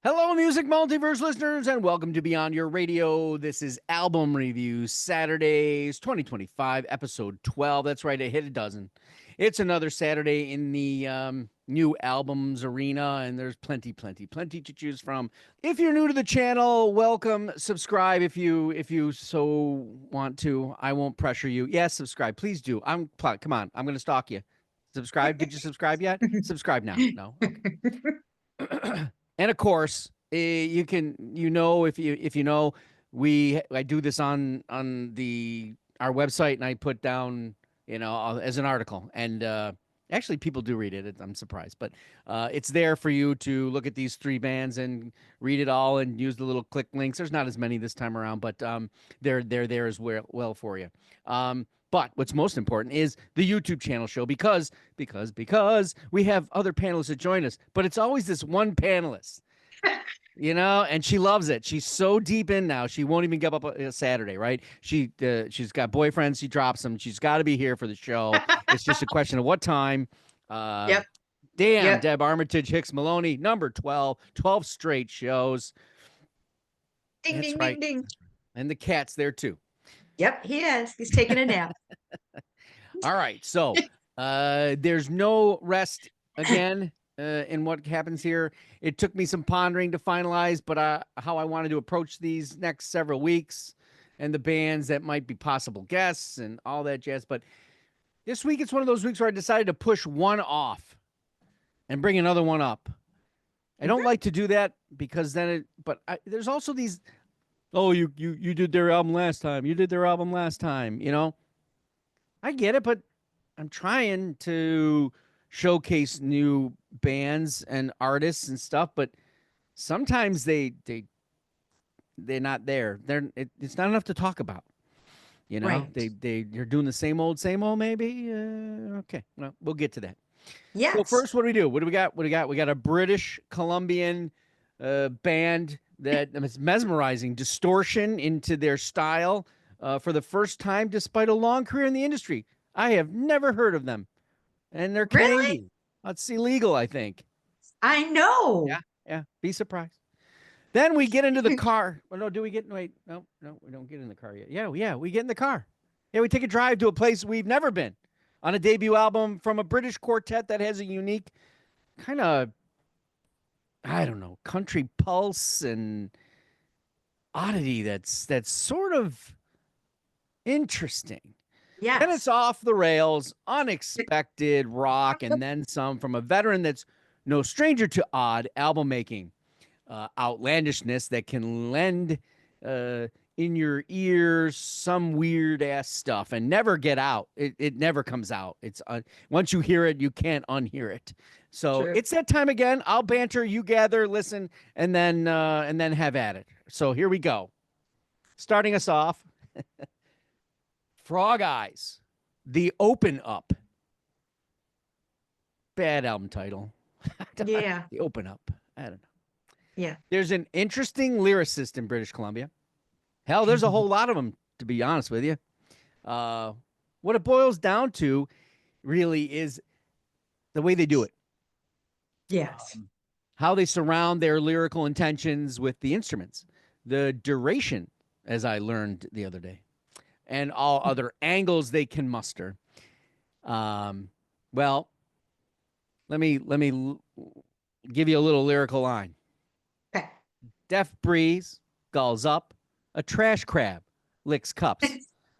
Hello, Music Multiverse listeners, and welcome to Beyond Your Radio. This is Album Review Saturdays 2025, episode 12. That's right, I hit a dozen. It's another Saturday in the new albums arena, and there's plenty to choose from. If you're new to the channel, welcome. Subscribe if you so want to. I won't pressure you. Yes, subscribe. Please do. Come on, I'm going to stalk you. Subscribe. Did you subscribe yet? Subscribe now. No. Okay. And of course, you can, if you know, I do this on our website, and I put down, as an article, and actually people do read it. I'm surprised, but it's there for you to look at these three bands and read it all and use the little click links. There's not as many this time around, but they're there as well for you. But what's most important is the YouTube channel show because we have other panelists that join us, but it's always this one panelist, and she loves it. She's so deep in now, she won't even give up a Saturday, right? She's got boyfriends, she drops them. She's got to be here for the show. It's just a question of what time. Yep. Damn, yep. Deb Armitage, Hicks Maloney, number 12 straight shows. Ding, That's ding, right. ding, ding. And the cat's there too. Yep, he is. He's taking a nap. All right. So there's no rest again in what happens here. It took me some pondering to finalize, but how I wanted to approach these next several weeks and the bands that might be possible guests and all that jazz. But this week, it's one of those weeks where I decided to push one off and bring another one up. I don't like to do that because then there's also these, oh, you did their album last time. You did their album last time, I get it, but I'm trying to showcase new bands and artists and stuff, but sometimes they're not there. It's not enough to talk about. Right. You're doing the same old maybe. Okay, well, we'll get to that. Yes. So first, what do? What do we got? We got a British Columbian band that is mesmerizing, Distortion into their style for the first time, despite a long career in the industry. I have never heard of them, and they're Canadian. Really? That's illegal, I think. I know. Yeah. Be surprised. Then we get into the car. Well, no, do we get? Wait, no, we don't get in the car yet. Yeah, we get in the car. Yeah, we take a drive to a place we've never been on a debut album from a British quartet that has a unique kind of, I don't know, country pulse and oddity that's sort of interesting. Yes. Then it's off the rails, unexpected rock, and then some from a veteran that's no stranger to odd album making, outlandishness that can lend in your ears some weird ass stuff and never get out. It never comes out. It's once you hear it, you can't unhear it. So True. It's that time again. I'll banter, you gather, listen, and then have at it. So here we go. Starting us off, Frog Eyes, The Open Up. Bad album title. Yeah. The Open Up. I don't know. Yeah. There's an interesting lyricist in British Columbia. Hell, there's a whole lot of them, to be honest with you. What it boils down to really is the way they do it. Yes. How they surround their lyrical intentions with the instruments. The duration, as I learned the other day, and all other angles they can muster. Well, let me give you a little lyrical line. Okay. Deaf breeze, gulls up, a trash crab licks cups.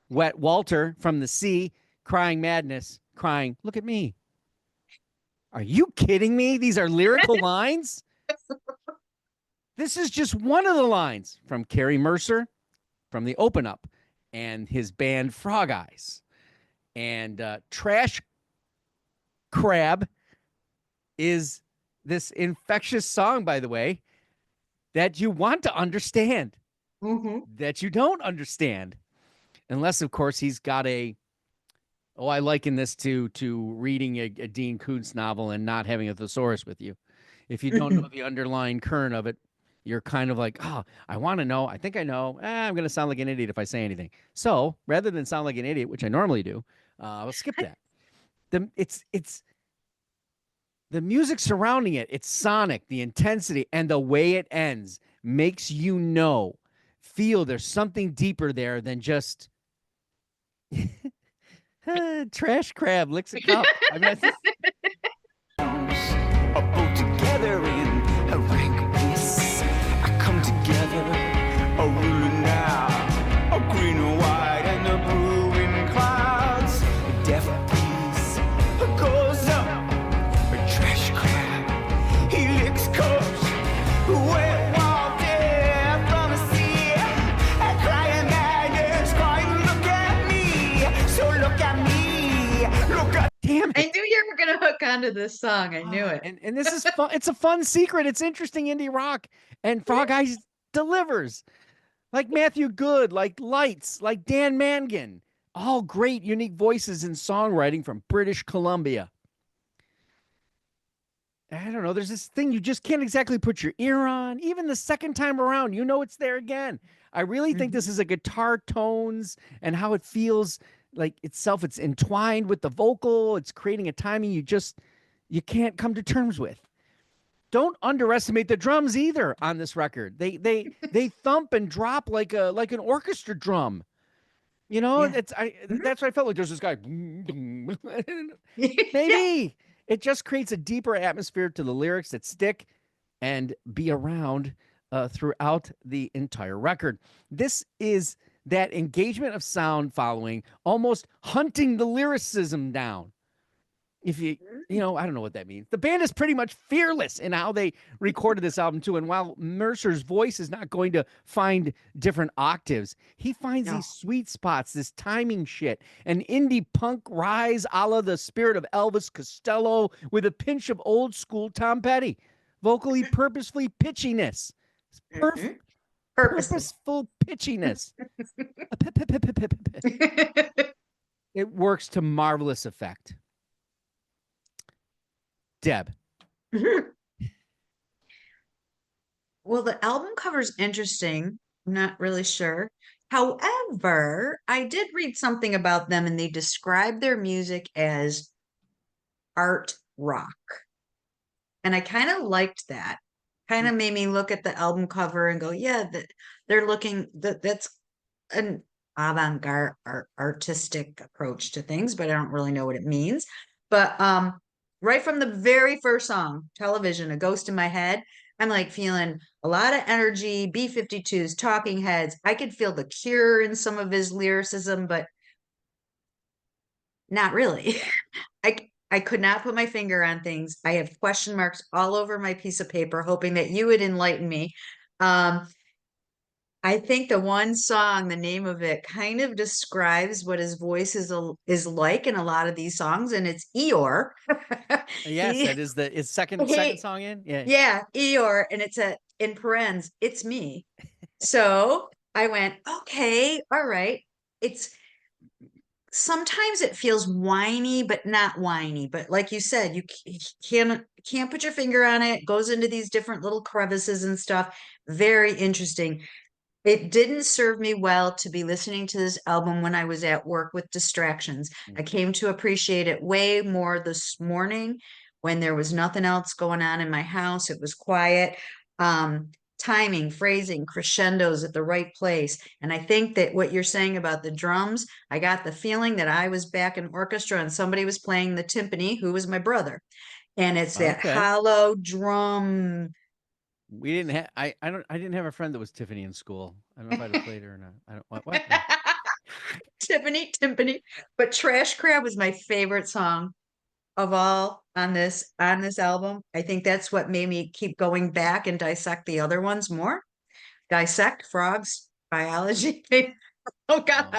Wet Walter from the sea, crying madness, crying, look at me. Are you kidding me? These are lyrical lines? This is just one of the lines from Kerry Mercer from the Open Up and his band Frog Eyes. And Trash Crab is this infectious song, by the way, that you want to understand, that you don't understand. Unless, of course, he's got I liken this to reading a Dean Koontz novel and not having a thesaurus with you. If you don't know the underlying current of it, you're kind of like, oh, I want to know. I think I know. I'm going to sound like an idiot if I say anything. So rather than sound like an idiot, which I normally do, I'll skip that. It's the music surrounding it, it's sonic, the intensity, and the way it ends makes feel there's something deeper there than just trash crab licks a cup. I mean, a boat together in a rank peace. I come together, a ruler now, a green and white and the brewing clouds. A deaf peace goes up, a trash crab, he licks cups. Wet wild death from the sea, a crying madness crying, look at me, so look at me, look at. damn it. I knew you were gonna hook onto this song. I knew it. And this is fun. It's a fun secret. It's interesting indie rock. And Frog Eyes delivers. Like Matthew Good, like Lights, like Dan Mangan. All great, unique voices in songwriting from British Columbia. I don't know. There's this thing you just can't exactly put your ear on. Even the second time around, it's there again. I really think this is a guitar tones and how it feels like itself. It's entwined with the vocal. It's creating a timing you can't come to terms with. Don't underestimate the drums either on this record. They thump and drop like an orchestra drum. Yeah. That's what I felt like. There's this guy. Maybe Yeah. it just creates a deeper atmosphere to the lyrics that stick and be around throughout the entire record. This is that engagement of sound following, almost hunting the lyricism down. If I don't know what that means. The band is pretty much fearless in how they recorded this album too. And while Mercer's voice is not going to find different octaves, he finds these sweet spots, this timing shit, an indie punk rise a la the spirit of Elvis Costello with a pinch of old school Tom Petty, vocally purposefully pitchiness, purposeful pitchiness. It works to marvelous effect. Deb. Well, the album cover's interesting. I'm not really sure. However, I did read something about them and they describe their music as art rock. And I kind of liked that. Kind of made me look at the album cover and go, yeah, they're looking that's an avant-garde artistic approach to things, but I don't really know what it means. But right from the very first song, Television, A Ghost in My Head, I'm like feeling a lot of energy, B-52s, Talking Heads. I could feel the Cure in some of his lyricism, but not really. I could not put my finger on things. I have question marks all over my piece of paper, hoping that you would enlighten me. I think the one song, the name of it, kind of describes what his voice is like in a lot of these songs, and it's Eeyore. Yes, that is his second song in. Yeah, Eeyore, and it's in parens, it's me. So I went, okay, all right. Sometimes it feels whiny, but not whiny. But like you said, you can't put your finger on it. It goes into these different little crevices and stuff. Very interesting. It didn't serve me well to be listening to this album when I was at work with distractions. I came to appreciate it way more this morning when there was nothing else going on in my house. It was quiet. Timing, phrasing, crescendos at the right place. And I think that what you're saying about the drums, I got the feeling that I was back in orchestra and somebody was playing the timpani, who was my brother. And it's that hollow drum. We didn't have I didn't have a friend that was Tiffany in school. I don't know if I'd have played her or not. I don't what? Timpani. But Trash Crab was my favorite song of all on this album. I think that's what made me keep going back and dissect the other ones more. Dissect frogs, biology. Oh God.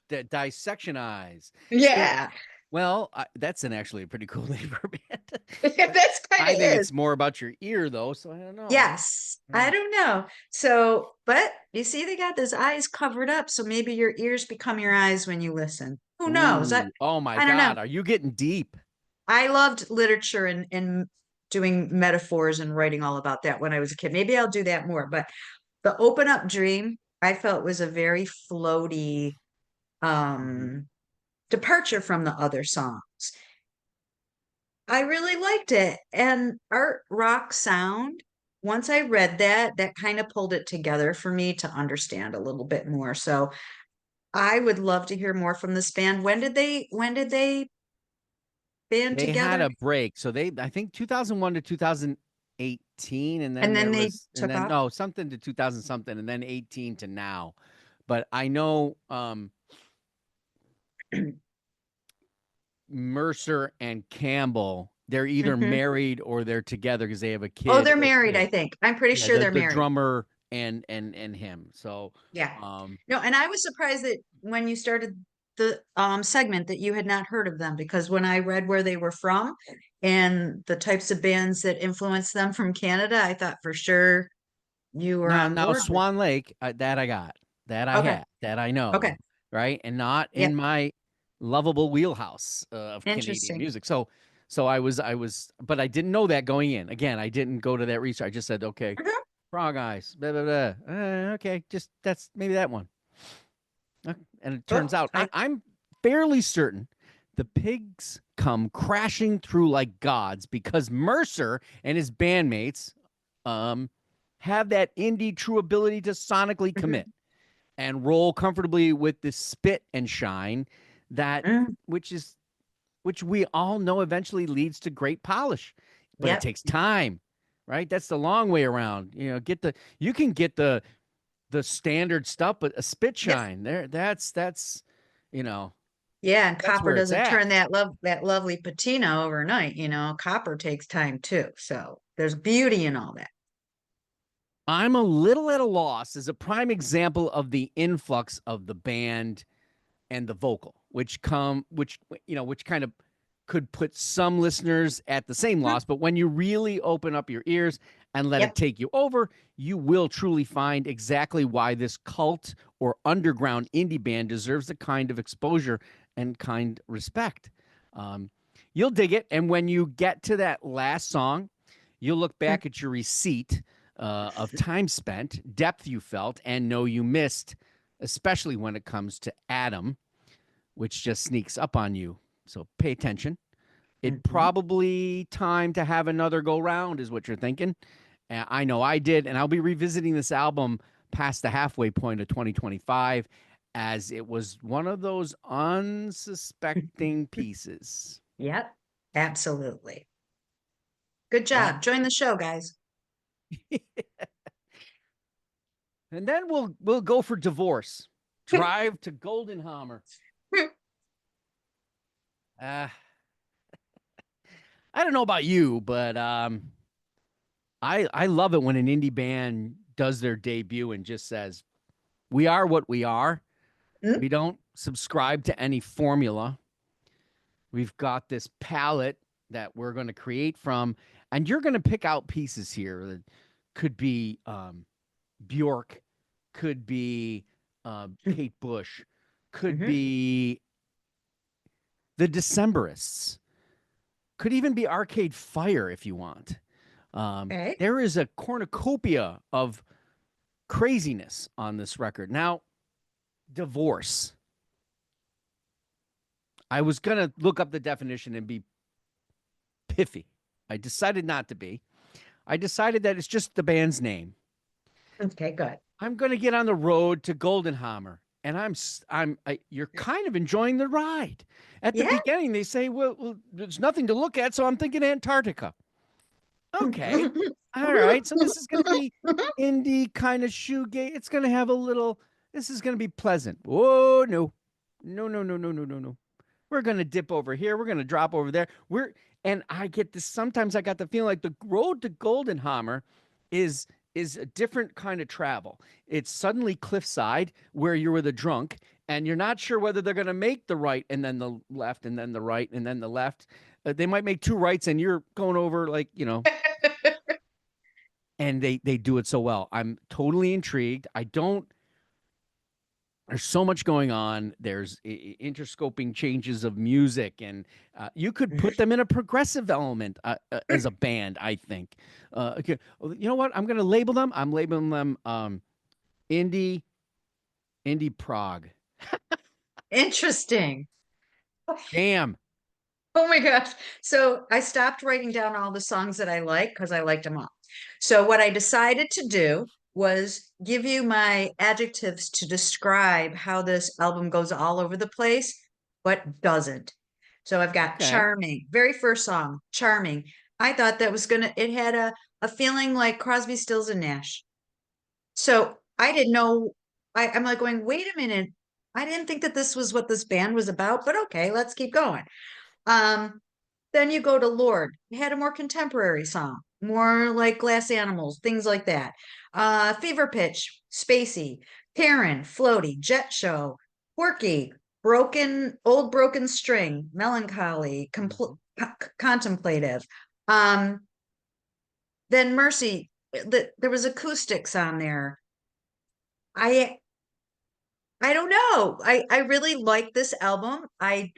Dissectionize. Yeah. Well, that's actually a pretty cool name for a band. That's I think it's more about your ear though, so I don't know. Yes, I don't know. So, but you see, they got those eyes covered up, so maybe your ears become your eyes when you listen. Who knows? Oh my I don't God, know. are you getting deep? I loved literature and doing metaphors and writing all about that when I was a kid. Maybe I'll do that more. But the Open Up Dream, I felt was a very floaty departure from the other songs. I really liked it. And art rock sound, once I read that, that kind of pulled it together for me to understand a little bit more. So I would love to hear more from this band. When did they band They had together? a break. So I think 2001 to 2018, and then And then there they was, and took then off? no, something to 2000 something, and then 18 to now. But I know Mercer and Campbell, they're either Hmm. married or they're together because they have a Oh, kid they're or married, I two. think. I'm pretty Yeah, sure they're the married. drummer and him. So Yeah. um No, and I was surprised that when you started the segment that you had not heard of them, because when I read where they were from and the types of bands that influenced them from Canada, I thought for sure you were now on now board with. Swan Lake, that I got, that I Okay. had, that I Okay. know, right? And not Yeah. in my lovable wheelhouse of Canadian Interesting. music. So I was, but I didn't know that going in. Again, I didn't go to that research. I just said, okay, Mhm. Frog Eyes, blah blah blah. Okay, just that's maybe that one. And it turns Oh, out I'm fairly certain the pigs come crashing through like gods because Mercer and his bandmates um, have that indie true ability to sonically mhm. commit and roll comfortably with the spit and shine that Mm, which is which we all know eventually leads to great polish, but it yep. takes time, right? That's the long way around. You can get the standard stuff, but a spit Yep. shine there, that's you know, Yeah, and that's copper where it's doesn't at. turn that lovely patina overnight, you know. Copper takes time too. So there's beauty in all that. I'm a little at a loss as a prime example of the influx of the band and the vocal, which kind of could put some listeners at the same Mhm. loss. But when you really open up your ears and let it Yep. take you over, you will truly find exactly why this cult or underground indie band deserves the kind of exposure and kind respect. Um, you'll dig it. And when you get to that last song, you'll look Mm. back at your receipt of time spent, depth you felt, and know you missed, especially when it comes to Adam, which just sneaks up on you. So pay attention. It Mhm. probably time to have another go round, is what you're thinking. I know I did, and I'll be revisiting this album past the halfway point of 2025, as it was one of those unsuspecting pieces. Yep. Absolutely. Good Well, job. Join the show, guys. and then we'll go for divorce. Drive to Goldenhammer. Uh, I don't know about you, but I love it when an indie band does their debut and just says, "We are what we are. Mm, We don't subscribe to any formula. We've got this palette that we're going to create from, and you're going to pick out pieces here that could be Bjork, could be mm, Kate Bush, could mhm. be the Decemberists, could even be Arcade Fire if you want. Okay. There is a cornucopia of craziness on this record. Now, divorce. I was going to look up the definition and be piffy. I decided not to be. I decided that it's just the band's name. Okay, good. I'm going to get on the road to Goldenhammer, and you're kind of enjoying the ride. At the Yeah. beginning, they say, well, there's nothing to look at, so I'm thinking Antarctica. Okay. All right. So this is going to be indie kind of shoegaze. It's going to have a little, this is going to be pleasant. Oh, no. No, no, no, no, no, no, no. We're going to dip over here. We're going to drop over there. And I get this, sometimes I got the feeling like the road to Goldenhammer is is a different kind of travel. It's suddenly cliffside where you're with a drunk and you're not sure whether they're going to make the right and then the left and then the right and then the left. They might make two rights and you're going over like, and they do it so well. I'm totally intrigued. I don't There's so much going on. There's interscoping changes of music, and you could put them in a progressive element as a band. I think. Okay, well, you know what? I'm going to label them. I'm labeling them indie indie prog. Interesting. Damn. Oh my gosh. So I stopped writing down all the songs that I like because I liked them all. So what I decided to do was give you my adjectives to describe how this album goes all over the place, but doesn't. So I've got Okay. charming, very first song, charming. I thought that was it had a feeling like Crosby, Stills and Nash. So I didn't know. I'm like going, wait a minute. I didn't think that this was what this band was about, but okay, let's keep going. Um, then you go to Lord. It had a more contemporary song, more like Glass Animals, things like that. Fever Pitch, Spacey, Karen, Floaty, Jet Show, Quirky, Old Broken String, Melancholy, Contemplative. Um, then Mercy, there was acoustics on there. I I don't know. I really like this album. I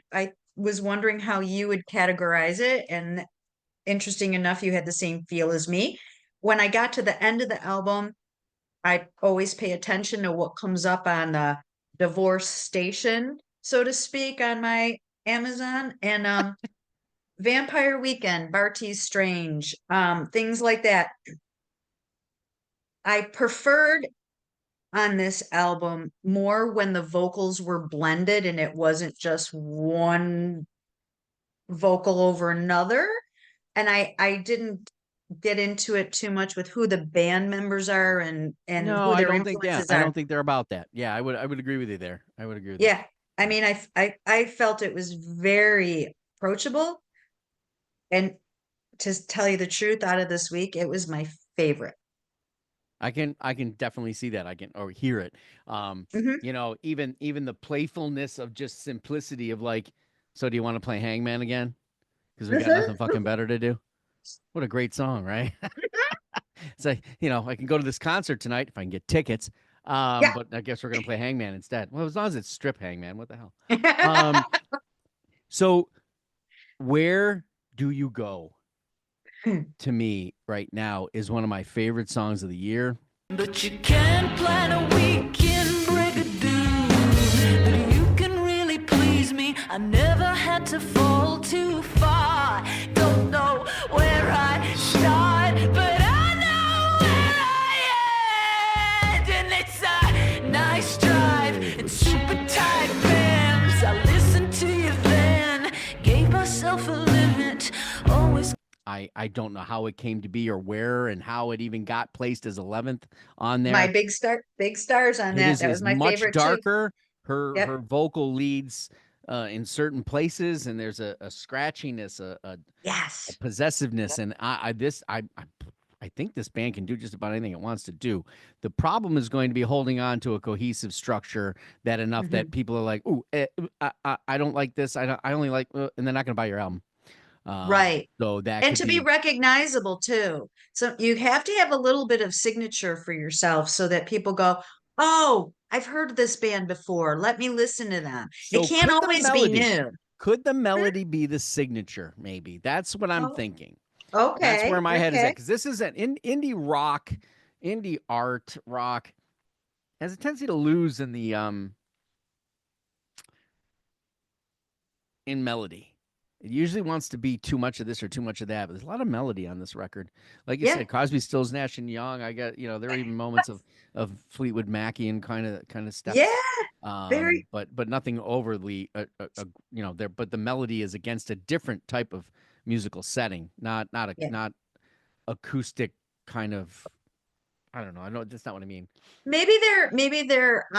was wondering how you would categorize it, and interesting enough, you had the same feel as me. When I got to the end of the album, I always pay attention to what comes up on the divorce station, so to speak, on my Amazon, and Vampire Weekend, Barty's Strange, things like that. I preferred on this album more when the vocals were blended and it wasn't just one vocal over another. And I didn't get into it too much with who the band members are and No, who I their don't think that. influences I are. don't think they're about that. Yeah, I would agree with you there. I would agree with you. Yeah. I mean, I felt it was very approachable. And to tell you the truth, out of this week, it was my favorite. I can definitely see that. I can or hear it. Mhm. You know, even the playfulness of just simplicity of like, so do you want to play Hangman again? Because we got nothing fucking better to do. What a great song, right? It's like, you know, I can go to this concert tonight if I can get tickets. Yeah. But I guess we're gonna play Hangman instead. Well, as long as it's strip Hangman, what the hell? Um, so where do you go? To me, right now, is one of my favorite songs of the year. But you can't plan a weekend brigadoo. But you can really please me. I never had to fall too far. Don't know where I start, but I know where I end. And it's a nice drive and super tight bands. I listened to you then, gave myself a limit. Always. I don't know how it came to be or where and how it even got placed as 11th on My there. big stars on It that. That is was my much favorite too. darker. Her Yep. vocal leads in certain places, and there's a scratchiness, a Yes. possessiveness, and I think this band can do just about anything it wants to do. The problem is going to be holding on to a cohesive structure that enough Mhm. that people are like, "Ooh, I don't like this. I only like," and they're not going to buy your album. Right. So that And could to be be recognizable too. So you have to have a little bit of signature for yourself so that people go, "Oh, I've heard this band before. Let me listen to them." It so. can't always be new. Could the Mhm. melody be the signature? Maybe that's what I'm Oh, thinking. That's okay. where my head is at Okay. because this is an indie rock, indie art rock has a tendency to lose in melody. It usually wants to be too much of this or too much of that, but there's a lot of melody on this record. Like you Yeah. said, Crosby, Stills, Nash and Young. I got there are even moments of Fleetwood Mackie and kind of Yeah. steps, Very. but nothing overly, there. But the melody is against a different type of musical setting, Yeah. not acoustic kind of. I don't know. I know that's not what I mean. Maybe their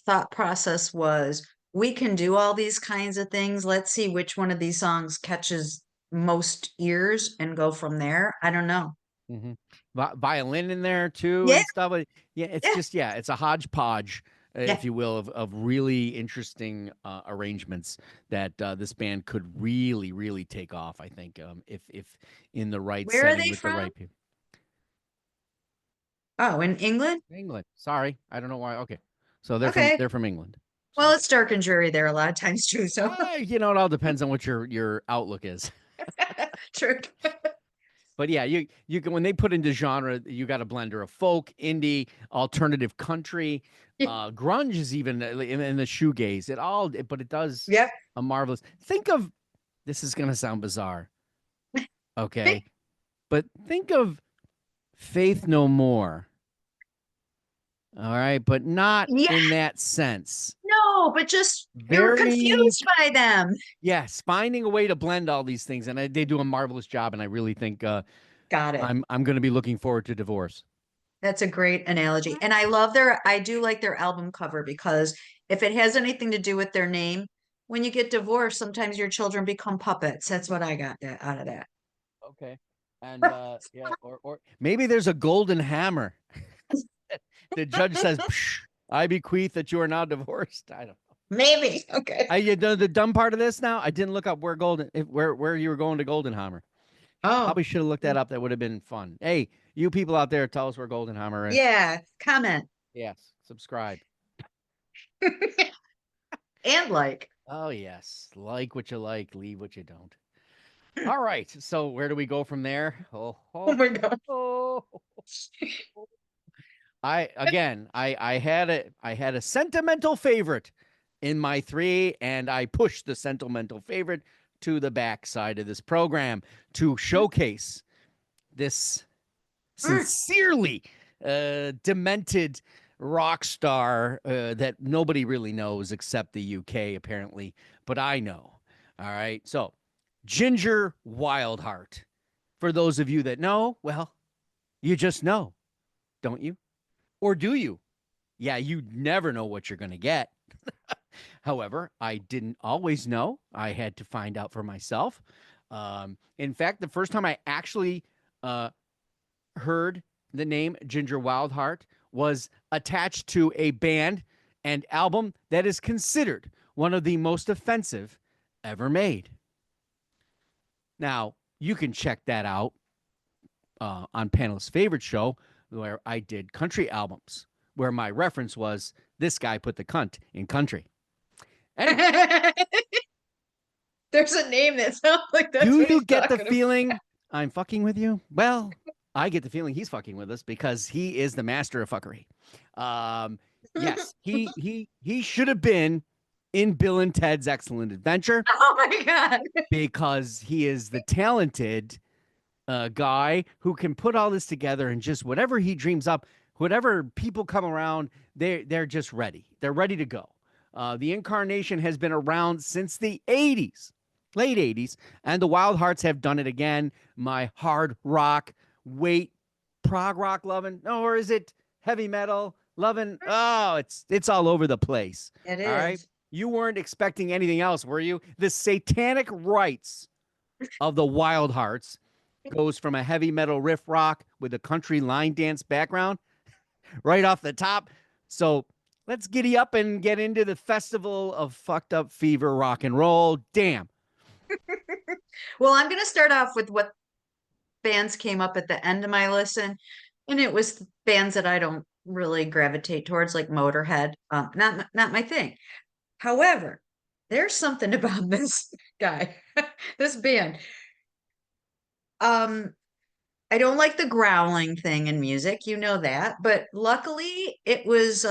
thought process was, we can do all these kinds of things. Let's see which one of these songs catches most ears and go from there. I don't know. Mhm. Violin in there too Yeah. and stuff like yeah, it's Yeah. just it's a hodgepodge, Yeah. if you will, of really interesting arrangements that this band could really, really take off. I think if in the right Where are setting they with the from? right people. Oh, in England? England. Sorry, I don't know why. Okay, so Okay. they're from England. Well, So it's dark and dreary there a lot of times too, so it all depends on what your outlook is. true. But yeah, you can when they put into genre, you got a blender of folk, indie, alternative country, grunge is even in the shoegaze. But it does Yep. a marvelous. Think of this is gonna sound bizarre. Okay. But think of Faith No More. All right, but not Yeah, in that sense. no, but just you were Very, confused by them. yes, finding a way to blend all these things, and they do a marvelous job. And I really think Got it. I'm going to be looking forward to Divorce. That's a great analogy. And I do like their album cover because if it has anything to do with their name, when you get divorced, sometimes your children become puppets. That's what I got out of that. Okay, and yeah, or maybe there's a golden hammer. The judge says, Psh, "I bequeath that you are now divorced." I don't. Maybe. Okay. You know the dumb part of this now. I didn't look up where you were going to Goldenhammer. Oh, Probably should have looked that up. That would have been fun. Hey, you people out there, tell us where Goldenhammer is. yeah. Comment. Yes, subscribe. And like. Oh yes, like what you like, leave what you don't. All right. So where do we go from there? Oh my God. Oh. I had a sentimental favorite in my three, and I pushed the sentimental favorite to the back side of this program to showcase this sincerely demented rock star that nobody really knows except the UK apparently, but I know. All right. So Ginger Wildheart. For those of you that know, well, you just know, don't you? Or do you? Yeah, you never know what you're going to get. However, I didn't always know. I had to find out for myself. In fact, the first time I actually heard the name Ginger Wildheart was attached to a band and album that is considered one of the most offensive ever made. Now, you can check that out on Panelist's favorite show, where I did country albums, where my reference was this guy put the cunt in country. Anyway, There's a name that sounds like that's do what you he's get the talking feeling I'm fucking with you? Well, I get the feeling he's fucking with us because he is the master of fuckery. Yes, he should have been in Bill and Ted's Excellent Adventure. Oh my God. Because he is the talented guy who can put all this together and just whatever he dreams up, whatever people come around, they're just ready. They're ready to go. The incarnation has been around since the 80s, late 80s, and the Wildhearts have done it again. My hard rock, prog rock loving, or is it heavy metal loving? Oh, it's all over the place. It All right. is. You weren't expecting anything else, were you? The Satanic Rites of the Wildhearts goes from a heavy metal riff rock with a country line dance background right off the top. So let's giddy up and get into the festival of fucked up fever rock and roll. Damn. Well, I'm going to start off with what bands came up at the end of my listen, and it was bands that I don't really gravitate towards, like Motorhead. Not my thing. However, there's something about this guy, this band. I don't like the growling thing in music, you know that, but luckily it was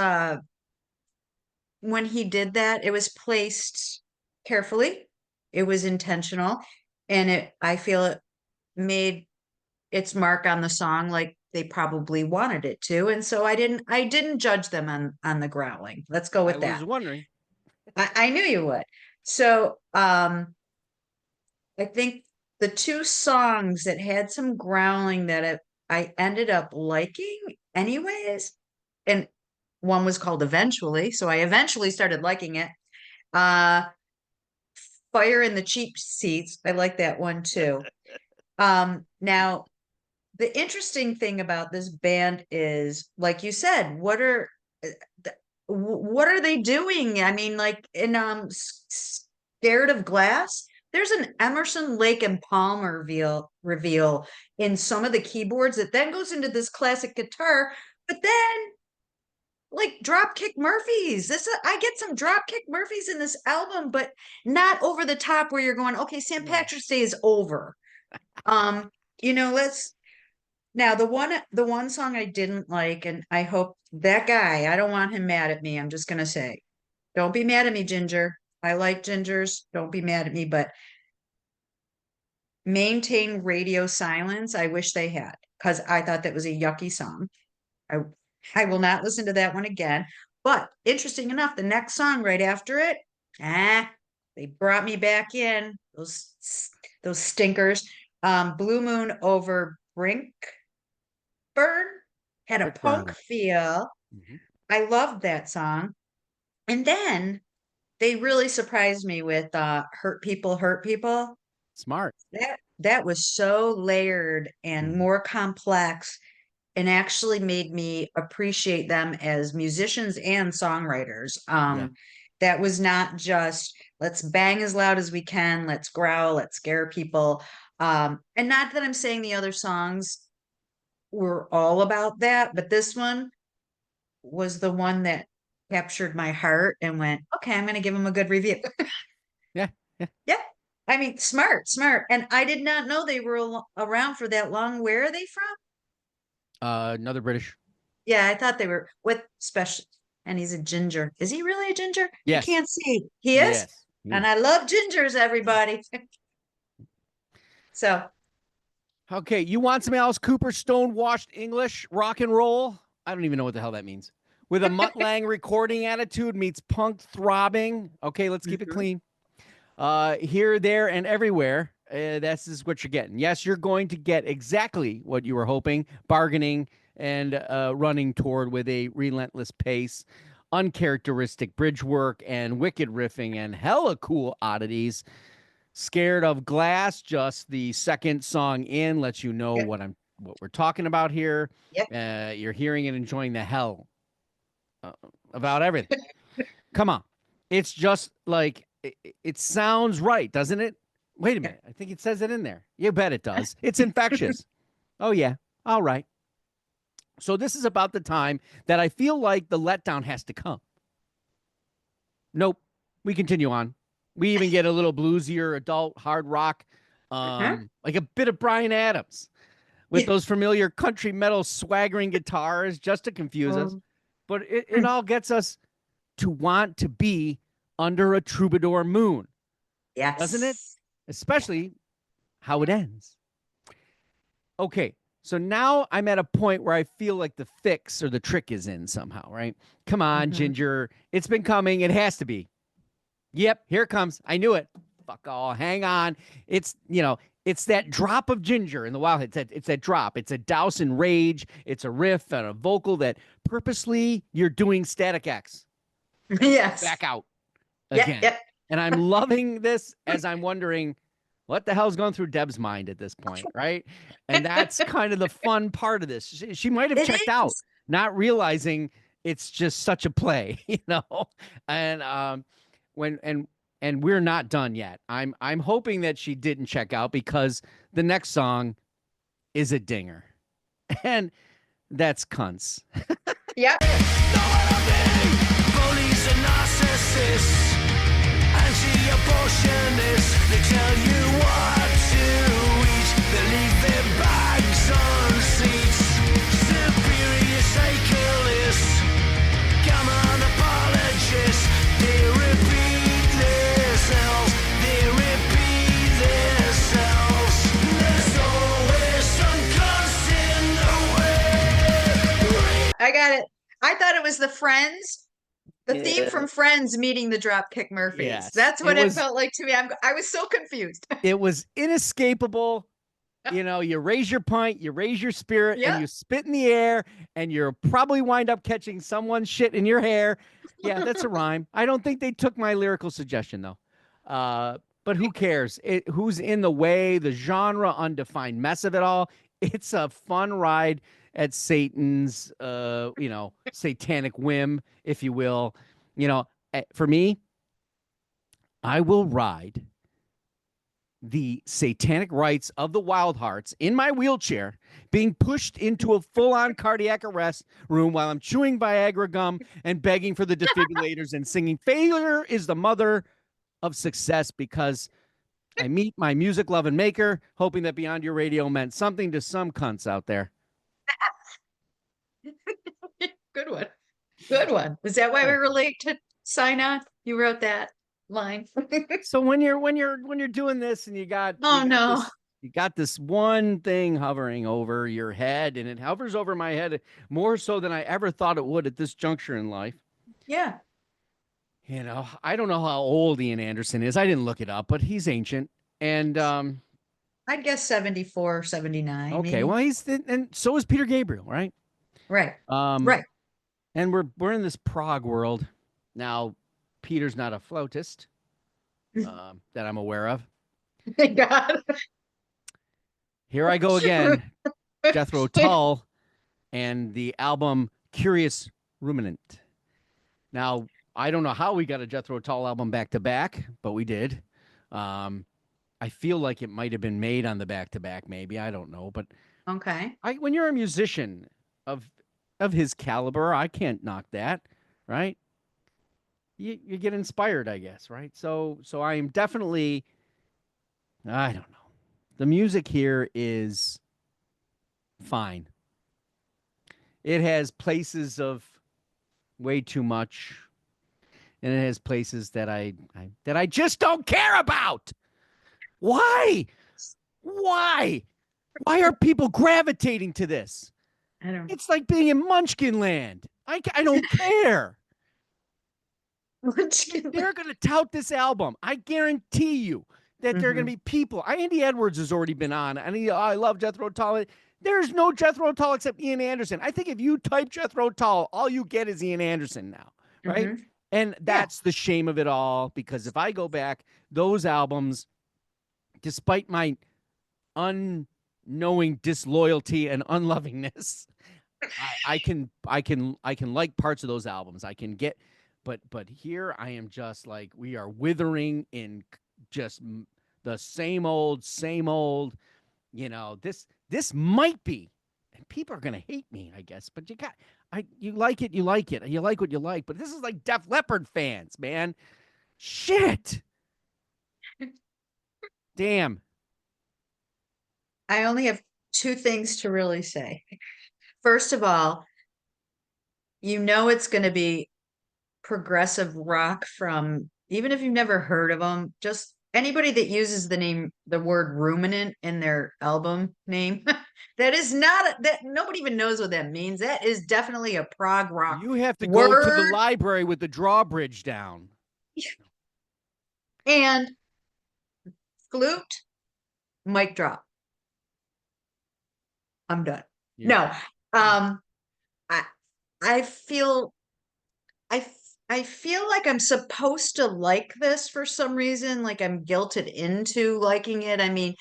when he did that, it was placed carefully. It was intentional, and I feel it made its mark on the song like they probably wanted it to. And so I didn't judge them on the growling. Let's go with I that. was wondering. I knew you would. So I think the two songs that had some growling that I ended up liking anyways, and one was called Eventually, so I eventually started liking it. Fire in the Cheap Seats, I like that one too. Now the interesting thing about this band is, like you said, what are they doing? I mean, like in Scared of Glass, there's an Emerson, Lake and Palmer reveal in some of the keyboards that then goes into this classic guitar, but then like Dropkick Murphys. I get some Dropkick Murphys in this album, but not over the top where you're going, okay, St. Patrick's Day is over. Let's now the one song I didn't like, and I hope that guy, I don't want him mad at me. I'm just gonna say, don't be mad at me, Ginger. I like Gingers. Don't be mad at me, but Maintain Radio Silence. I wish they had, because I thought that was a yucky song. I will not listen to that one again. But interesting enough, the next song right after it, they brought me back in. Those stinkers. Blue Moon over Brinkburn had a Rick punk Brown. feel. I loved that song. And then they really surprised me with Hurt People, Hurt People. Smart. That was so layered and Mhm. more complex, and actually made me appreciate them as musicians and songwriters. Yeah. That was not just let's bang as loud as we can, let's growl, let's scare people. And not that I'm saying the other songs were all about that, but this one was the one that captured my heart and went, okay, I'm going to give them a good review. Yeah. Yeah. Yeah. I mean, smart. And I did not know they were around for that long. Where are they from? Another British. Yeah, I thought they were with special. And he's a ginger. Is he really a ginger? Yes. You can't see. He is? Yes. And I love gingers, everybody. So, Okay, you want some Alice Cooper stone washed English rock and roll? I don't even know what the hell that means. With a Mutt Lang recording attitude meets punk throbbing. Okay, let's keep it clean. Here, there, and everywhere. This is what you're getting. Yes, you're going to get exactly what you were hoping, bargaining and running toward with a relentless pace, uncharacteristic bridge work, and wicked riffing, and hella cool oddities. Scared of Glass, just the second song in, lets you know what we're talking about here. Yep. You're hearing and enjoying the hell about everything. Come on. It's just like, it sounds right, doesn't it? Wait a minute. I think it says it in there. You bet it does. It's infectious. Oh, yeah. All right. So this is about the time that I feel like the letdown has to come. Nope. We continue on. We even get a little bluesier adult hard rock, like a bit of Bryan Adams with those familiar country metal swaggering guitars just to confuse us. But it all gets us to want to be under a troubadour moon. yes. Doesn't it? Especially how it ends. Okay, so now I'm at a point where I feel like the fix or the trick is in somehow, right? Come on, Ginger. It's been coming. It has to be. Yep, here it comes. I knew it. Fuck all. Hang on. It's that drop of Ginger in the Wildhearts. It's that drop. It's a douse in rage. It's a riff and a vocal that purposely you're doing Static X. Yes. Back out again. Yep. And I'm loving this as I'm wondering what the hell's going through Deb's mind at this point, right? And that's kind of the fun part of this. She might have checked out, not realizing it's just such a play, And and we're not done yet. I'm hoping that she didn't check out, because the next song is a dinger. And that's Cunts. Yep. Bullies and narcissists, anti-abortionists, they tell you what to eat, they leave their bags on seats. Superior cyclists, common apologists, they repeat themselves, there's always some cunts in the way. I got it. I thought it was the Friends. The theme from Friends meeting the Dropkick Murphys. Yes, That's what it felt like to me. I was so confused. It was inescapable. You raise your pint, you raise your spirit, and you spit in the air, and you'll probably wind up catching someone's shit in your hair. Yeah, that's a rhyme. I don't think they took my lyrical suggestion, though. But who cares? Who's in the way? The genre undefined mess of it all. It's a fun ride at Satan's, satanic whim, if you will. For me, I will ride the Satanic Rites of the Wildhearts in my wheelchair, being pushed into a full-on cardiac arrest room while I'm chewing Viagra gum and begging for the defibrillators and singing "Failure is the Mother of Success," because I meet my music-loving maker, hoping that Beyond Your Radio meant something to some cunts out there. Good one. Good one. Was that why we were late to sign on? You wrote that line. So when you're doing this and you got You got this one thing hovering over your head, and it hovers over my head more so than I ever thought it would at this juncture in life. Yeah. You know, I don't know how old Ian Anderson is. I didn't look it up, but he's ancient. And I'd guess 74, 79, okay, maybe. well, and so is Peter Gabriel, right? Right. Um, Right. and we're in this prog world now. Peter's not a flautist that I'm aware of. Thank God. Here I go again, Jethro Tull and the album Curious Ruminant. Now, I don't know how we got a Jethro Tull album back to back, but we did. I feel like it might have been made on the back to back, maybe. I don't know. But Okay. when you're a musician of his caliber, I can't knock that, right? You get inspired, I guess, right? So I am definitely, I don't know. The music here is fine. It has places of way too much, and it has places that I just don't care about. Why? Why? Why are people gravitating to this? I don't It's like being in Munchkin Land. I don't care. They're going to tout this album. I guarantee you that there are going to be people. Andy Edwards has already been on. I love Jethro Tull. There's no Jethro Tull except Ian Anderson. I think if you type Jethro Tull, all you get is Ian Anderson now, right? And that's the shame of it all, because if I go back, those albums, despite my unknowing disloyalty and unlovingness, I can like parts of those albums. I can get, but here I am just like, we are withering in just the same old. You know, this might be, and people are gonna hate me, I guess. But you like it, you like it, you like what you like. But this is like Def Leppard fans, man. Shit. Damn. I only have two things to really say. First of all, it's going to be progressive rock from, even if you've never heard of them, just anybody that uses the word ruminant in their album name. That is not that nobody even knows what that means. That is definitely a prog rock You have to word. go to the library with the drawbridge down. And flute, mic drop. I'm done. Yeah. No. I feel I feel like I'm supposed to like this for some reason, like I'm guilted into liking it. I mean,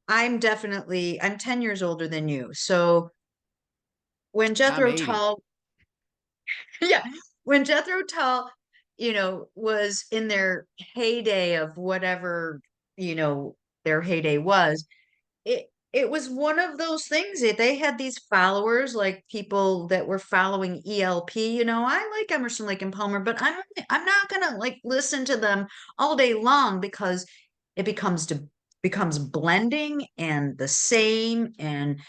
I'm 10 years older than you. So when I'm Jethro 80. Tull, yeah, when Jethro Tull, was in their heyday of whatever, their heyday was, it was one of those things that they had these followers, like people that were following ELP. I like Emerson, Lake and Palmer, but I'm not gonna like listen to them all day long, because it becomes blending and the same and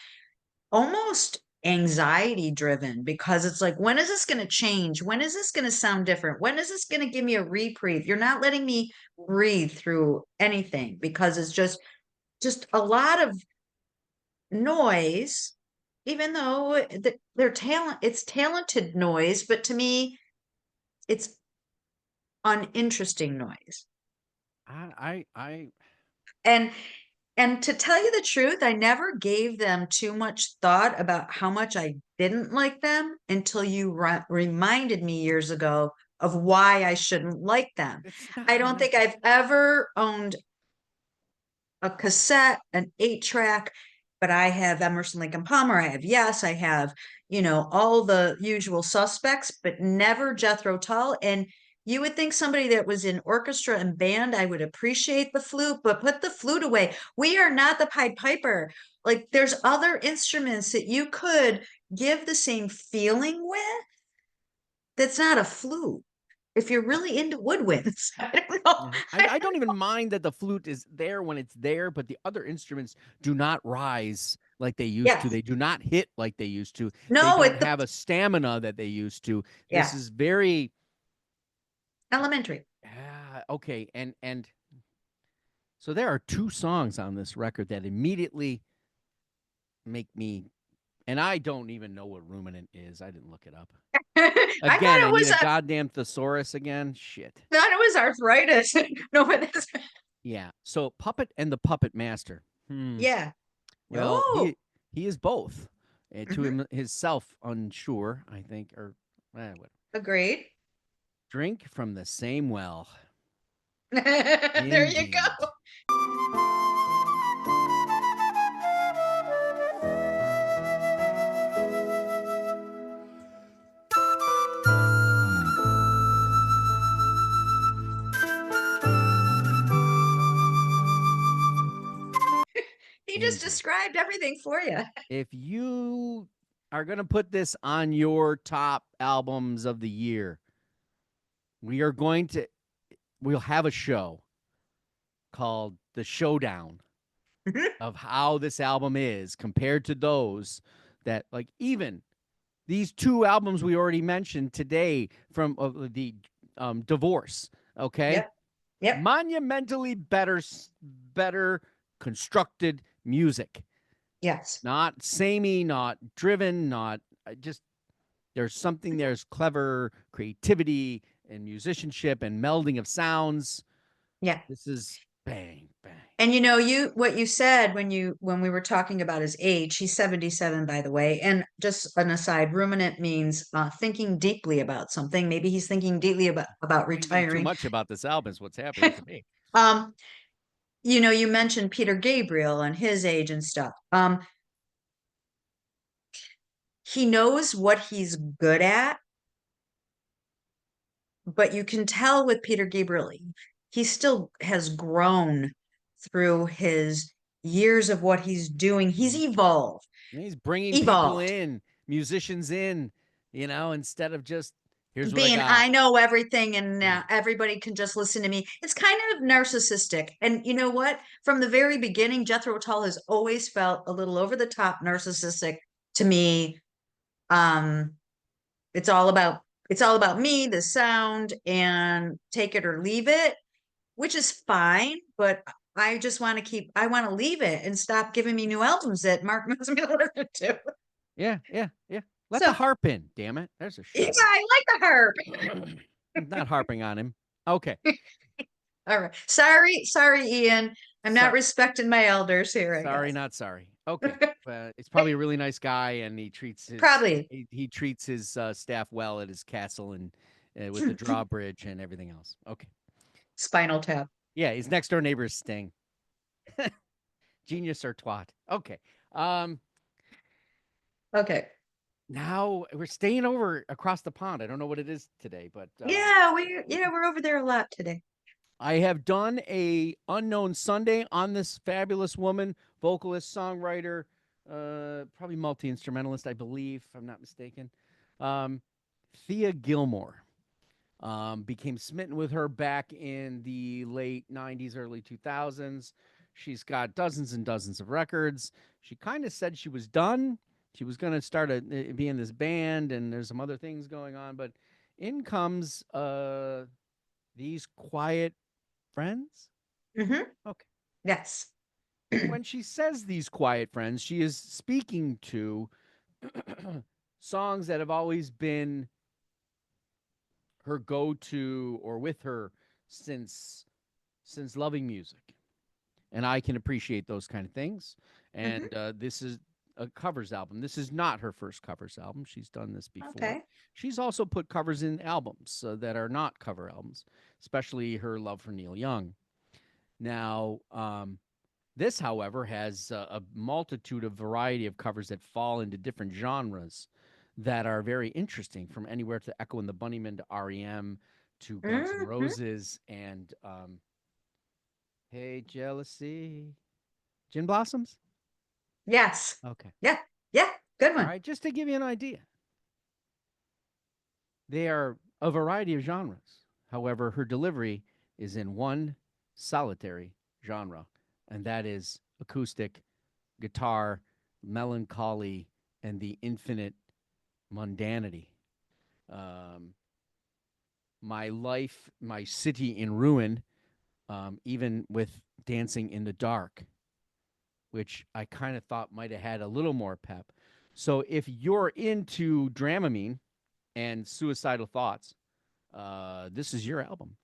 almost anxiety driven, because it's like, when is this going to change? When is this going to sound different? When is this going to give me a reprieve? You're not letting me breathe through anything, because it's just a lot of noise, even though it's talented noise, but to me it's uninteresting noise. I and and to tell you the truth, I never gave them too much thought about how much I didn't like them until you reminded me years ago of why I shouldn't like them. I don't think I've ever owned a cassette, an 8-track, but I have Emerson, Lake and Palmer. I have Yes. I have, all the usual suspects, but never Jethro Tull. And you would think somebody that was in orchestra and band, I would appreciate the flute, but put the flute away. We are not the Pied Piper. Like, there's other instruments that you could give the same feeling with. That's not a flute. If you're really into woodwinds, I don't know. I don't even mind that the flute is there when it's there, but the other instruments do not rise like they used to. They do not hit like they used to. No, they don't have a stamina that they used to. This is very elementary. okay. And So there are 2 songs on this record that immediately make me, and I don't even know what ruminant is. I didn't look it up. I Again, thought I it need was a goddamn thesaurus again. Shit. arthritis. No, but that's Yeah. So Puppet and the Puppet Master. yeah. Well, Oh, he is both. To mhm, himself, unsure, I think, or what? agreed. Drink from the same well. There you Indeed. go. He just Indeed. described everything for you. If you are going to put this on your top albums of the year, we are going to, we'll have a show called The Showdown of how this album is compared to those that, like, even these 2 albums we already mentioned today from the Divorce, okay? Yep. Yep. Monumentally better constructed music. Yes. Not samey, not driven, not just there's something, there's clever creativity and musicianship and melding of sounds. Yeah. This is bang, bang. And what you said when we were talking about his age, he's 77, by the way. And just an aside, ruminant means thinking deeply about something. Maybe he's thinking deeply about Thinking too retiring. much about this album is what's happening to me. Um, you mentioned Peter Gabriel and his age and stuff. He knows what he's good at, but you can tell with Peter Gabriel, he still has grown through his years of what he's doing. He's evolved. And he's bringing people Evolved. in, musicians in, instead of just, here's what I Being, got. I know everything and Yeah. everybody can just listen to me. It's kind of narcissistic. And you know what? From the very beginning, Jethro Tull has always felt a little over the top narcissistic to me. Um, it's all about me, the sound, and take it or leave it, which is fine, but I want to leave it and stop giving me new albums that Mark wants me to listen to. Yeah. Let the So harp in, damn it. There's a yeah, shot. I like the harp. Not harping on him. Okay. All right. Sorry, Ian. I'm not So, respecting my elders here, I sorry, guess. not sorry. Okay. He's probably a really nice guy, and he treats Probably. his staff well at his castle and with the drawbridge and everything else. Okay. Spinal Tap. Yeah, his next door neighbor is Sting. Genius or twat. Okay. Okay. Now we're staying over across the pond. I don't know what it is today, but We're over there a lot today. I have done a Unknown Sunday on this fabulous woman, vocalist, songwriter, probably multi-instrumentalist, I believe, if I'm not mistaken. Thea Gilmore. Became smitten with her back in the late 90s, early 2000s. She's got dozens and dozens of records. She kind of said she was done. She was going to start be in this band, and there's some other things going on. But in comes these quiet friends. Mm-hmm. Okay. Yes. And when she says these quiet friends, she is speaking to songs that have always been her go-to or with her since loving music, and I can appreciate those kind of things. And this is a covers album. This is not her first covers album. She's done this before. Okay. She's also put covers in albums that are not cover albums, especially her love for Neil Young. Now, this, however, has a multitude of variety of covers that fall into different genres that are very interesting, from anywhere to Echo and the Bunnymen to REM to Guns N' Roses and Hey Jealousy, Gin Blossoms. Yes. Okay. Yeah. Yeah. Good one. All right, just to give you an idea. They are a variety of genres. However, her delivery is in one solitary genre, and that is acoustic guitar, melancholy, and the infinite mundanity. My life, my city in ruin, even with Dancing in the Dark, which I kind of thought might have had a little more pep. So if you're into Dramamine and Suicidal Thoughts, this is your album.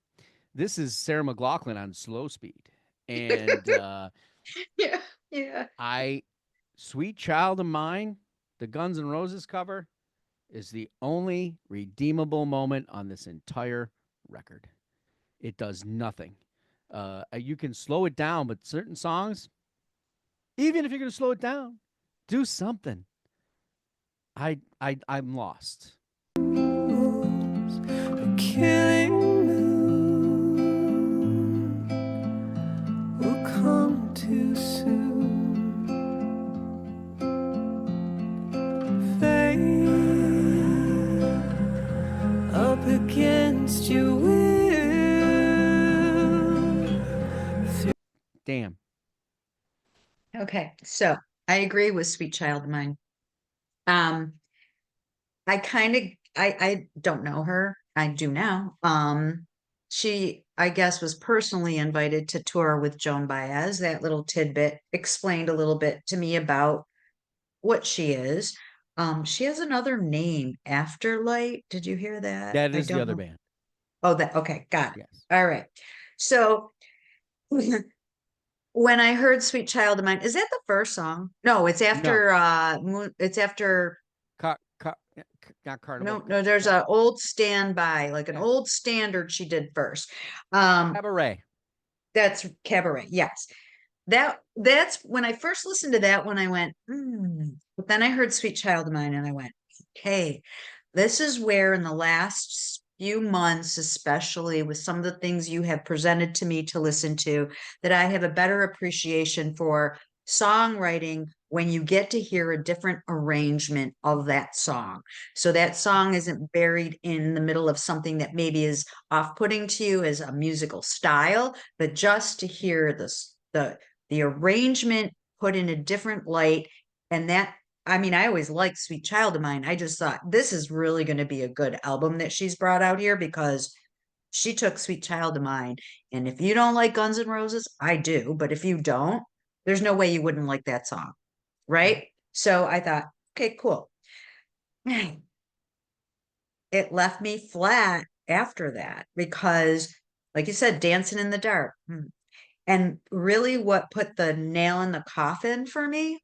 This is Sarah McLachlan on Slow Speed. And Yeah, yeah. I, Sweet Child of Mine, the Guns N' Roses cover, is the only redeemable moment on this entire record. It does nothing. You can slow it down, but certain songs, even if you're going to slow it down, do something. I'm lost. Killing moon will come too soon. Fate up against your will. Damn. Okay, so I agree with Sweet Child of Mine. I kind of I don't know her. I do now. She I guess was personally invited to tour with Joan Baez. That little tidbit explained a little bit to me about what she is. She has another name, Afterlight. Did you hear that? That I is the don't other know. band. Oh, that okay, got it. Yes. All right. So when I heard Sweet Child of Mine, is that the first song? No, it's after it's after Not Carnival. no, there's a old standby, like an Yeah. old standard she did first. Cabaret. That's Cabaret, yes. That's when I first listened to that one, I went, but then I heard Sweet Child of Mine and I went, okay, this is where in the last few months, especially with some of the things you have presented to me to listen to, that I have a better appreciation for songwriting when you get to hear a different arrangement of that song. So that song isn't buried in the middle of something that maybe is off-putting to you as a musical style, but just to hear the arrangement put in a different light. And that, I mean, I always liked Sweet Child of Mine. I just thought this is really going to be a good album that she's brought out here because she took Sweet Child of Mine. And if you don't like Guns N' Roses, I do. But if you don't, there's no way you wouldn't like that song. Right. So I thought, okay, cool. It left me flat after that because, like you said, Dancing in the Dark. And really, what put the nail in the coffin for me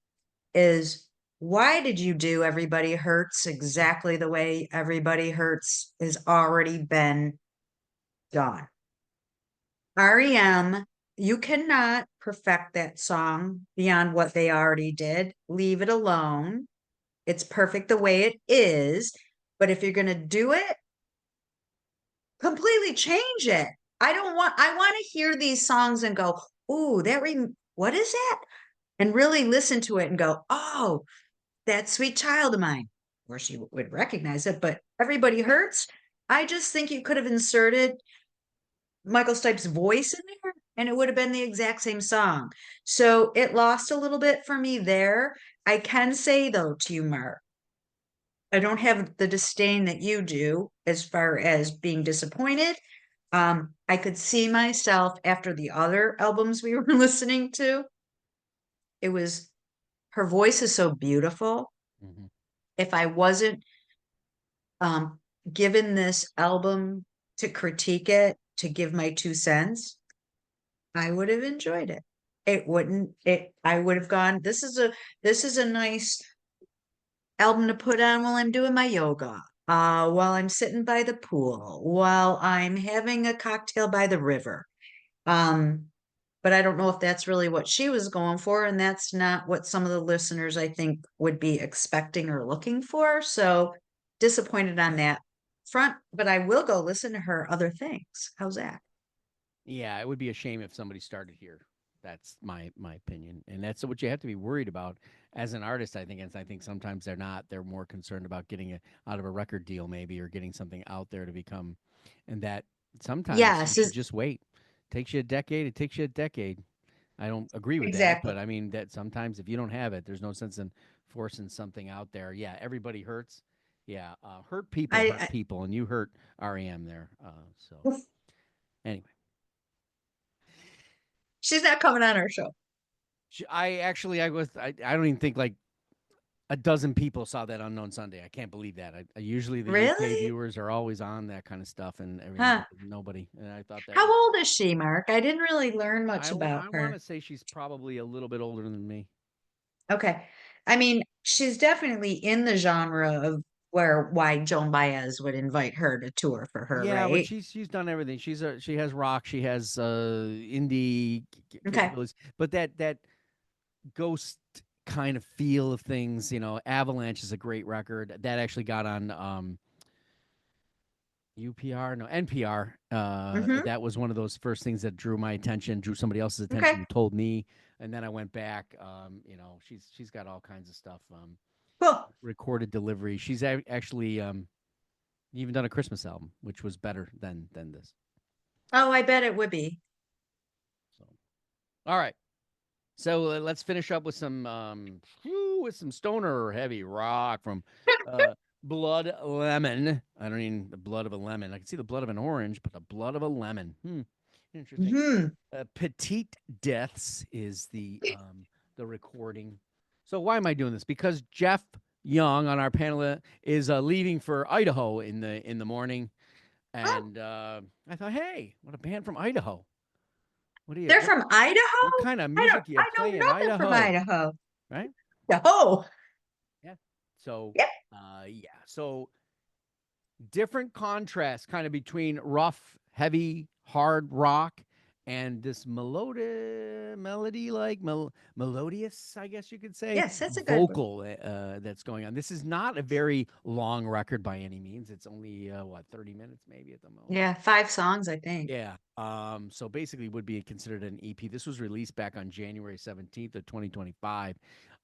is why did you do Everybody Hurts exactly the way Everybody Hurts has already been done? REM, you cannot perfect that song beyond what they already did. Leave it alone. It's perfect the way it is. But if you're going to do it, completely change it. I want to hear these songs and go, ooh, what is that? And really listen to it and go, oh, that Sweet Child of Mine. Of course, you would recognize it, but Everybody Hurts. I just think you could have inserted Michael Stipe's voice in there and it would have been the exact same song. So it lost a little bit for me there. I can say, though, to you, Mark, I don't have the disdain that you do as far as being disappointed. I could see myself after the other albums we were listening to. It was her voice is so beautiful. Mhm. If I wasn't given this album to critique it, to give my 2 cents, I would have enjoyed it. I would have gone, this is a nice album to put on while I'm doing my yoga, while I'm sitting by the pool, while I'm having a cocktail by the river. But I don't know if that's really what she was going for, and that's not what some of the listeners I think would be expecting or looking for. So disappointed on that front, but I will go listen to her other things. How's that? Yeah, it would be a shame if somebody started here. That's my opinion, and that's what you have to be worried about as an artist. I think, and I think sometimes they're not. They're more concerned about getting it out of a record deal, maybe, or getting something out there to become. And that sometimes you Yes, should just wait. Takes you a decade. It takes you a decade. I don't agree with that, exactly. but I mean that sometimes if you don't have it, there's no sense in forcing something out there. Yeah, everybody hurts. Yeah, hurt I people, and you hurt REM there. So I anyway. She's not coming on our show. I don't even think like a dozen people saw that Unknown Sunday. I can't believe that. Usually the UK Really? viewers are always on that kind of stuff and everything. Huh. But nobody. And I thought that How was. old is she, Mark? I didn't really learn much I about want her. to say she's probably a little bit older than me. Okay. I mean, she's definitely in the genre of why Joan Baez would invite her to tour for her, Yeah, but right? she's done everything. She has rock, she has indie Okay. capabilities, but that ghost kind of feel of things, Avalanche is a great record that actually got on UPR, no NPR. Mm-hmm. That was one of those first things that drew my attention, drew somebody else's Okay. attention, who told me, and then I went back. She's got all kinds of stuff. Cool. Recorded delivery. She's actually even done a Christmas album, which was better than this. Oh, I bet it would be. So, all right. So let's finish up with some stoner heavy rock from Blood Lemon. I don't mean the blood of a lemon. I can see the blood of an orange, but the blood of a lemon. Interesting. Hmm. Petite Deaths is the recording. So why am I doing this? Because Jeff Young on our panel is leaving for Idaho in the morning, Oh, and I thought, hey, what a band from Idaho. What do you? they're from Idaho? What kind of music do you I know play in nothing from Idaho? Idaho. Right? Idaho. Yeah. So, Yep. yeah. So different contrast kind of between rough, heavy, hard rock and this melodious, I guess you could say, Yes, that's a good one. vocal that's going on. This is not a very long record by any means. It's only 30 minutes maybe at the most. Yeah, 5 songs, I think. Yeah. So basically would be considered an EP. This was released back on January 17th of 2025.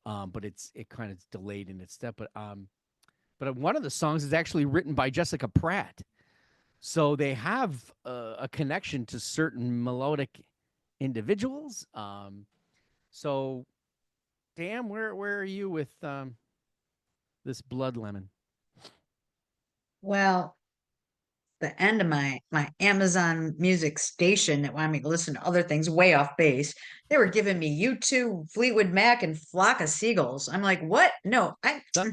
But it kind of delayed in its step. But one of the songs is actually written by Jessica Pratt. So they have a connection to certain melodic individuals. So Dan, where are you with this Blood Lemon? Well, the end of my Amazon Music station that wanted me to listen to other things way off base. They were giving me U2, Fleetwood Mac, and Flock of Seagulls. I'm like, what? No,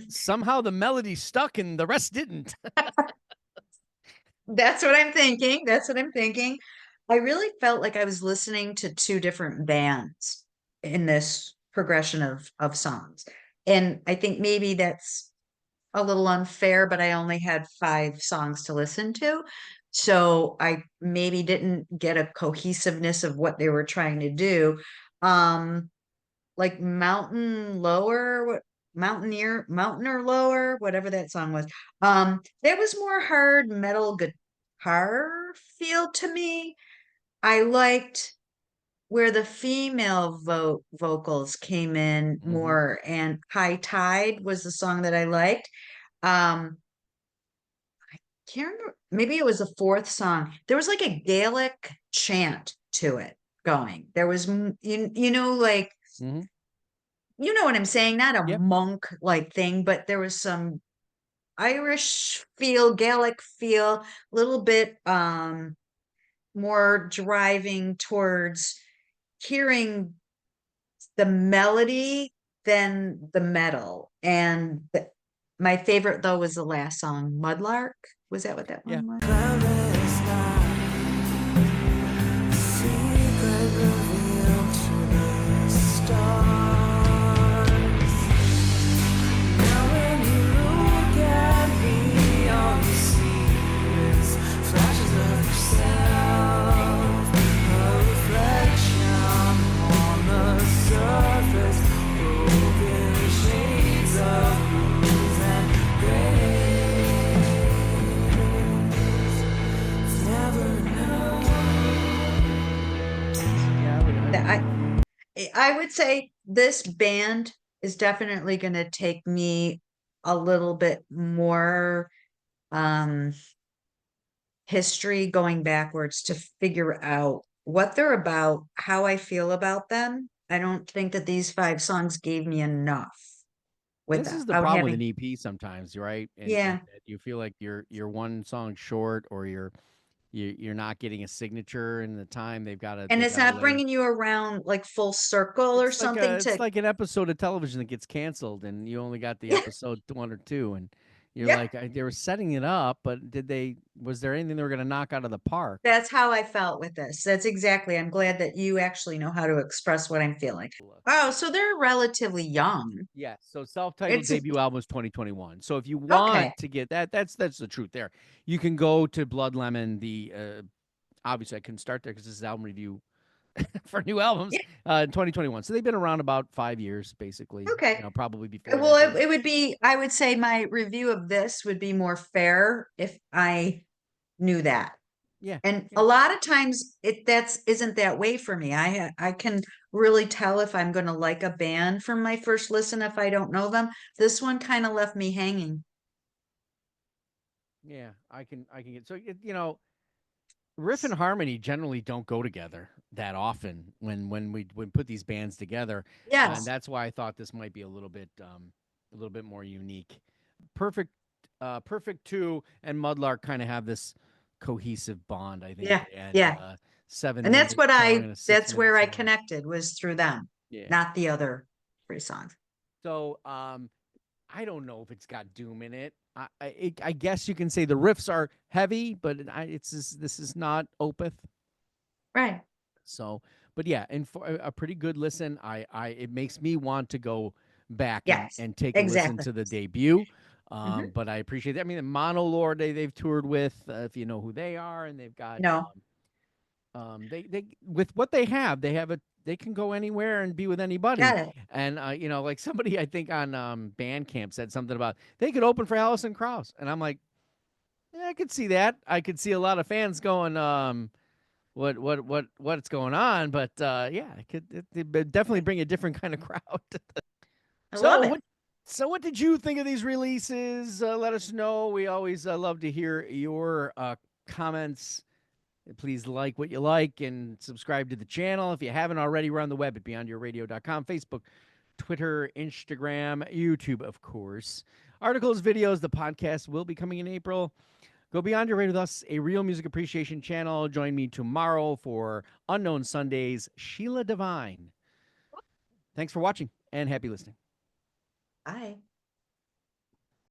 Somehow the melody stuck and the rest didn't. That's what I'm thinking. That's what I'm thinking. I really felt like I was listening to two different bands in this progression of songs. And I think maybe that's a little unfair, but I only had 5 songs to listen to. So I maybe didn't get a cohesiveness of what they were trying to do. Like Mountain Lower, Mountain or Lower, whatever that song was. That was more hard metal guitar feel to me. I liked where the female vocals came in Mm-hmm. more, and High Tide was the song that I liked. Um, can't remember, maybe it was the 4th song. There was like a Gaelic chant to it going. There was, like, Mm-hmm. you know what I'm saying? Not a Yep. monk like thing, but there was some Irish feel, Gaelic feel, a little bit more driving towards hearing the melody than the metal. And my favorite though was the last song, Mudlark. Was that what that Yeah. one was? Cloudless night, secret revealed to the stars. Now when you look at me, all you see is flashes of yourself, a reflection on the surface, broken shades of blues and grays. Never know. I would say this band is definitely going to take me a little bit more history going backwards to figure out what they're about, how I feel about them. I don't think that these 5 songs gave me enough This is the without problem with an having, EP sometimes, right? And yeah, that you feel like you're one song short, or you're you're not getting a signature in the time And they've it's got to not lay. bringing you around like full circle or something It's to, like an episode of television that gets canceled, and you only got the yeah, episode one or two, and you're yeah. like, they were setting it up, but was there anything they were going to knock out of the park? That's how I felt with this. That's exactly. I'm glad that you actually know how to express what I'm feeling. Oh, so they're relatively young. Yeah, so self-titled It's debut album was 2021. So if you okay. want to get that, that's the truth there. You can go to Blood Lemon. Obviously I couldn't start there because this is album review for new albums Yeah, in 2021. So they've been around about 5 years, basically. okay. Probably before Well, that. it would be, I would say my review of this would be more fair if I knew that. Yeah, And yeah, a lot of times that's isn't that way for me. I can really tell if I'm going to like a band from my first listen if I don't know them. This one kind of left me hanging. yeah. I can get so riff and harmony generally don't go together that often when we put these bands together, and Yes. that's why I thought this might be a little bit more unique. Perfect, Perfect Two and Mudlark kind of have this cohesive bond, I think, Yeah. and Yeah. seven And that's minute what song and a six that's minute where I song. connected was through them, Yeah. not the other three songs. So I don't know if it's got doom in it. I guess you can say the riffs are heavy, but this is not Opeth. Right. So, but yeah, and for a pretty good listen, it makes me want to go back Yes. and take a listen Exactly. to the debut. Hmm. But I appreciate that. I mean, the Monolord they've toured with, if you know who they are, and they've got No. they with what they can go anywhere and be with anybody. Got it. And like somebody I think on Bandcamp said something about they could open for Allison Krauss, and I'm like, yeah, I could see that. I could see a lot of fans going, what's going on? But yeah, it definitely bring a different kind of crowd. I love so it. what? So what did you think of these releases? Let us know. We always love to hear your comments. Please like what you like and subscribe to the channel. If you haven't already, we're on the web at beyondyourradio.com, Facebook, Twitter, Instagram, YouTube, of course. Articles, videos, the podcast will be coming in April. Go Beyond Your Radio with us, a real music appreciation channel. Join me tomorrow for Unknown Sundays, Sheila Divine. Thanks for watching and happy listening. Bye.